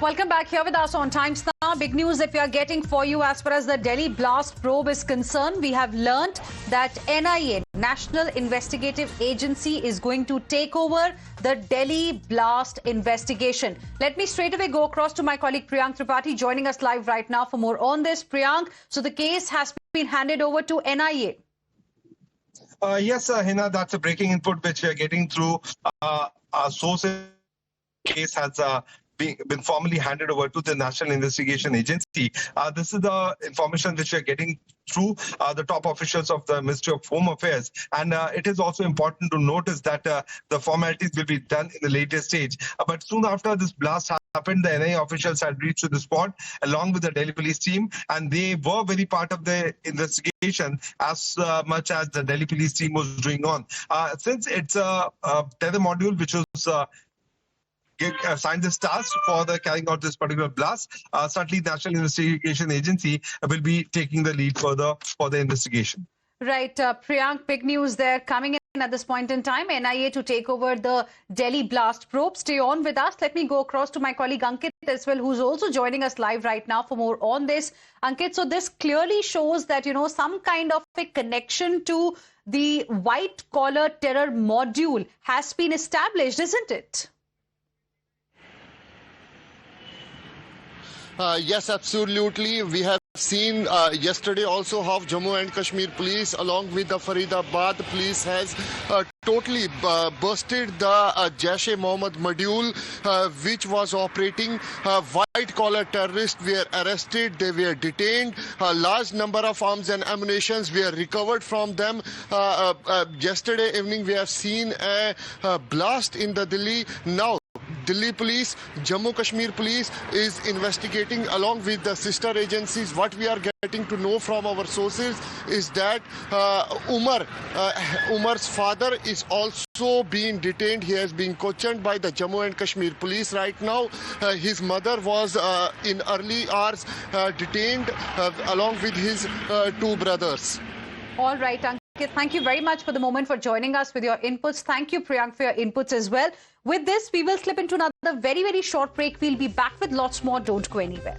Welcome back here with us on Times Now. Big news that we are getting for you as far as the Delhi blast probe is concerned. We have learnt that NIA, National Investigative Agency, is going to take over the Delhi blast investigation. Let me straight away go across to my colleague Priyank Tripathi joining us live right now for more on this. Priyank, so the case has been handed over to NIA. Yes, Hina, that's a breaking input which we are getting through. Our sources case has been formally handed over to the National Investigation Agency. This is the information which we are getting through the top officials of the Ministry of Home Affairs. And it is also important to notice that the formalities will be done in the later stage. But soon after this blast happened, the NIA officials had reached to the spot along with the Delhi police team, and they were very part of the investigation as much as the Delhi police team was doing on. Since it's a tether module which was assigned this task for the carrying out this particular blast, certainly the National Investigation Agency will be taking the lead further for the investigation. Right, Priyank, big news there coming in at this point in time. NIA to take over the Delhi blast probe. Stay on with us. Let me go across to my colleague Ankit as well, who's also joining us live right now for more on this. Ankit, so this clearly shows that, you know, some kind of a connection to the white collar terror module has been established, isn't it? Yes, absolutely. We have seen yesterday also how Jammu and Kashmir police along with the Faridabad police has totally busted the Jaish-e-Mohammed module which was operating. White collar terrorists were arrested, they were detained, a large number of arms and ammunitions were recovered from them. Yesterday evening we have seen a blast in the Delhi. Now Delhi police, Jammu Kashmir police is investigating along with the sister agencies. What we are getting to know from our sources is that Umar's father is also being detained. He has been questioned by the Jammu and Kashmir police right now. His mother was in early hours detained along with his two brothers. All right, Ankit, thank you very much for the moment for joining us with your inputs. Thank you, Priyank, for your inputs as well. With this, we will slip into another very, very short break. We'll be back with lots more. Don't go anywhere.